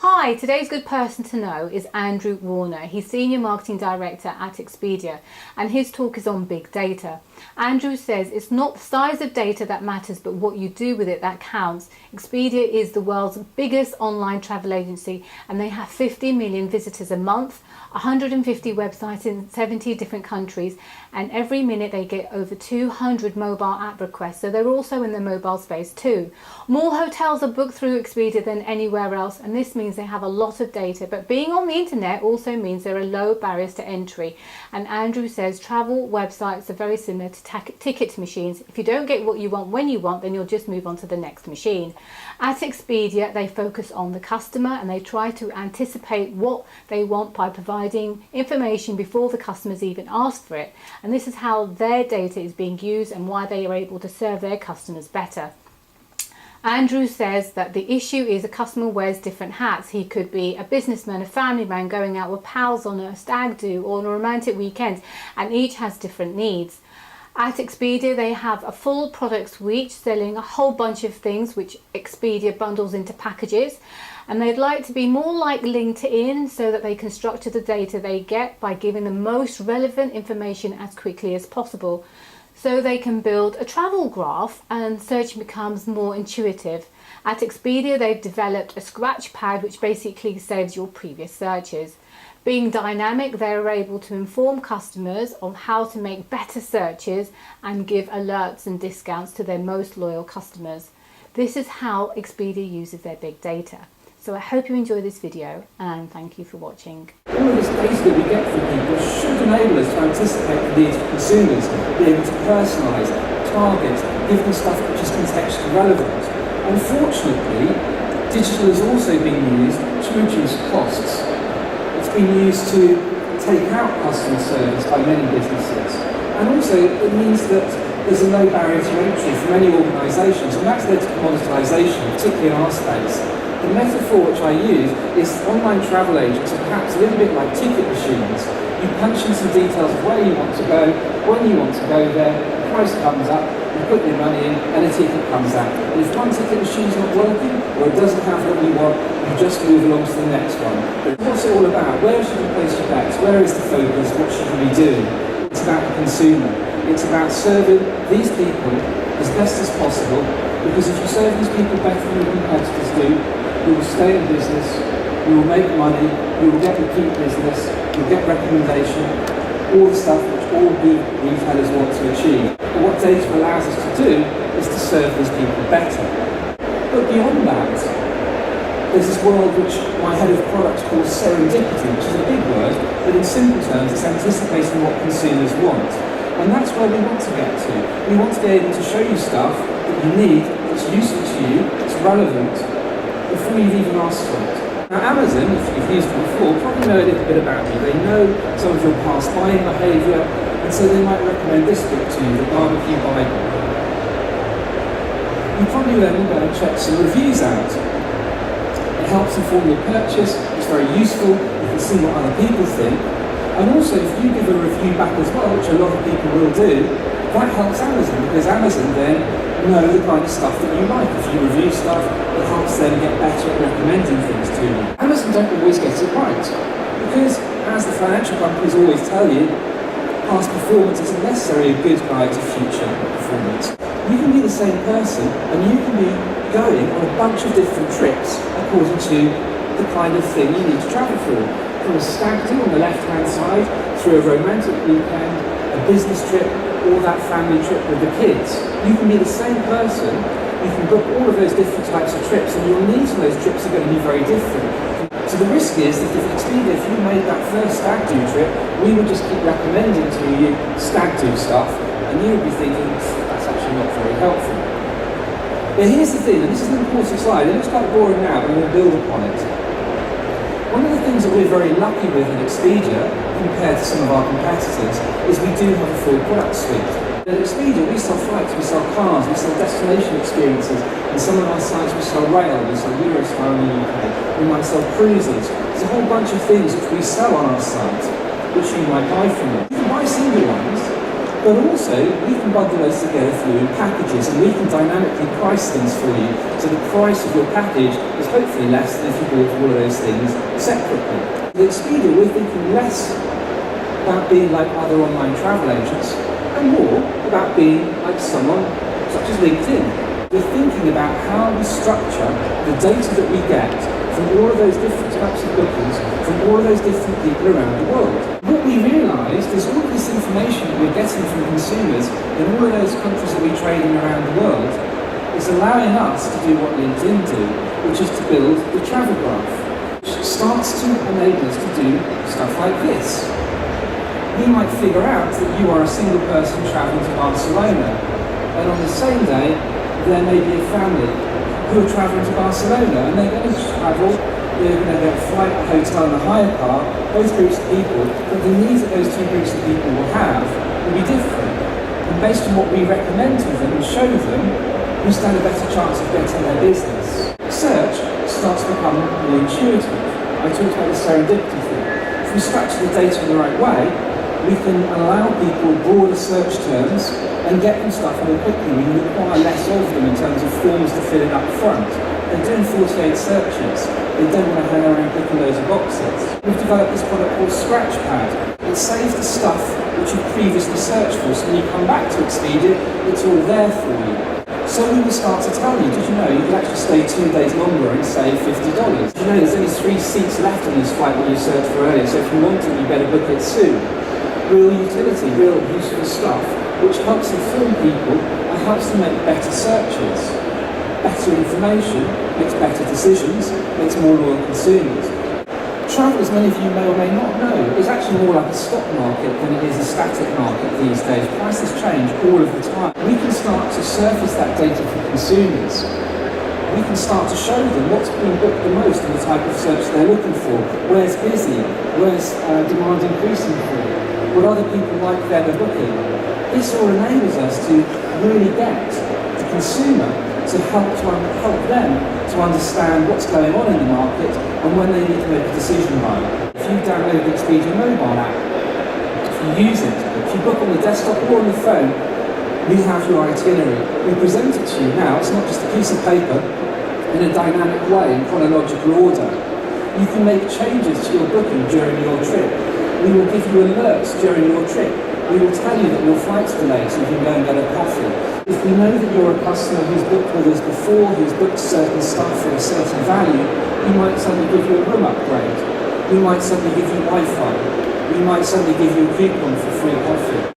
Hi, today's good person to know is Andrew Warner. He's Senior Marketing Director at Expedia and his talk is on big data. Andrew says it's not the size of data that matters but what you do with it that counts. Expedia is the world's biggest online travel agency and they have 50 million visitors a month, 150 websites in 70 different countries, and every minute they get over 200 mobile app requests, so they're also in the mobile space too. More hotels are booked through Expedia than anywhere else, and this means they have a lot of data, but being on the internet also means there are low barriers to entry. And Andrew says travel websites are very similar to ticket machines. If you don't get what you want when you want, then you'll just move on to the next machine. At Expedia, they focus on the customer and they try to anticipate what they want by providing information before the customers even ask for it. And this is how their data is being used and why they are able to serve their customers better. Andrew says that the issue is a customer wears different hats. He could be a businessman, a family man going out with pals on a stag do or on a romantic weekend, and each has different needs. At Expedia, they have a full product suite selling a whole bunch of things which Expedia bundles into packages, and they'd like to be more like LinkedIn so that they can structure the data they get by giving the most relevant information as quickly as possible. So they can build a travel graph and search becomes more intuitive. At Expedia, they've developed a scratch pad which basically saves your previous searches. Being dynamic, they're able to inform customers on how to make better searches and give alerts and discounts to their most loyal customers. This is how Expedia uses their big data. So I hope you enjoy this video and thank you for watching. All of this data that we get from people should enable us to anticipate the needs of consumers, be able to personalise, target, give them stuff which is contextually relevant. Unfortunately, digital has also been used to reduce costs. It's been used to take out customer service by many businesses. And also it means that there's a low barrier to entry for many organisations, and that's led to commoditisation, particularly in our space. The metaphor which I use is online travel agents are perhaps a little bit like ticket machines. You punch in some details of where you want to go, when you want to go there, the price comes up, you put your money in and a ticket comes out. And if one ticket machine's not working or it doesn't have what you want, you just move along to the next one. But what's it all about? Where should you place your bets? Where is the focus? What should you be doing? It's about the consumer. It's about serving these people as best as possible, because if you serve these people better than your competitors do, you will stay in business, you will make money, you will get repeat business, you'll get recommendation, all the stuff which all good retailers want to achieve. But what data allows us to do is to serve these people better. But beyond that, there's this world which my head of products calls serendipity, which is a big word, but in simple terms it's anticipating what consumers want. And that's where we want to get to. We want to be able to show you stuff that you need, that's useful to you, that's relevant, before you've even asked for it. Now Amazon, if you've used it before, probably know a little bit about you. They know some of your past buying behaviour, and so they might recommend this book to you, the Barbecue Bible. You probably then will go and check some reviews out. It helps inform your purchase, it's very useful, you can see what other people think, and also if you give a review back as well, which a lot of people will do, that helps Amazon, because Amazon then know the kind of stuff that you like. If you review stuff, it helps them get better at recommending things to you. Amazon don't always get it right, because as the financial companies always tell you, past performance isn't necessarily a good guide to future performance. You can be the same person and you can be going on a bunch of different trips according to the kind of thing you need to travel for. From a stag do on the left-hand side, through a romantic weekend, a business trip, or that family trip with the kids. You can be the same person, you can book all of those different types of trips, and your needs on those trips are going to be very different. So the risk is that if Expedia, if you made that first stag do trip, we would just keep recommending to you stag do stuff, and you would be thinking, that's actually not very helpful. But here's the thing, and this is an important slide, it looks quite boring now, but we'll build upon it. One of the things that we're very lucky with at Expedia, compared to some of our competitors, is we do have a full product suite. At Expedia, we sell flights, we sell cars, we sell destination experiences, and some of our sites we sell rail, we sell Eurostar in the UK, we might sell cruises. There's a whole bunch of things which we sell on our site, which you might buy from us. You can buy single ones, But also, we can bundle those together for you in packages, and we can dynamically price things for you, so the price of your package is hopefully less than if you bought all of those things separately. With Expedia, we're thinking less about being like other online travel agents, and more about being like someone such as LinkedIn. We're thinking about how we structure the data that we get from all of those different types of bookings, from all of those different people around the world. What we realised is all of this information that we're getting from consumers in all of those countries that we trade in around the world is allowing us to do what LinkedIn do, which is to build the travel graph, which starts to enable us to do stuff like this. We might figure out that you are a single person travelling to Barcelona, and on the same day there may be a family who are travelling to Barcelona, and they're going to travel, they're going to get a flight, a hotel and a hire car, both groups of people, but the needs that those two groups of people will have will be different. And based on what we recommend to them and show them, we stand a better chance of getting their business. Search starts to become more intuitive. I talked about the serendipity thing. If we structure the data in the right way, we can allow people broader search terms and get them stuff more quickly. We require less of them in terms of forms to fill in up front. They're doing 48 searches. They don't want to hang around clicking loads of boxes. We've developed this product called Scratchpad. It saves the stuff which you've previously searched for, so when you come back to Expedia, it's all there for you. So we will start to tell you, did you know you can actually stay 2 days longer and save $50? Did you know there's only 3 seats left on this flight that you searched for earlier, so if you want it, you better book it soon. Real utility, real useful stuff, which helps inform people and helps them make better searches. Better information makes better decisions, makes more loyal consumers. Travel, as many of you may or may not know, is actually more like a stock market than it is a static market these days. Prices change all of the time. We can start to surface that data for consumers. We can start to show them what's being booked the most and the type of search they're looking for, where's busy, where's demand increasing for, what other people like they're booking. This all enables us to really get the consumer to help them to understand what's going on in the market and when they need to make a decision by. If you download the Expedia mobile app, if you use it, if you book on the desktop or on the phone, we have your itinerary. We present it to you now. It's not just a piece of paper in a dynamic way in chronological order. You can make changes to your booking during your trip. We will give you alerts during your trip. We will tell you that your flight's delayed so you can go and get a coffee. If we know that you're a customer who's booked with us before, who's booked certain stuff for a certain value, we might suddenly give you a room upgrade. We might suddenly give you Wi-Fi. We might suddenly give you a coupon for free coffee.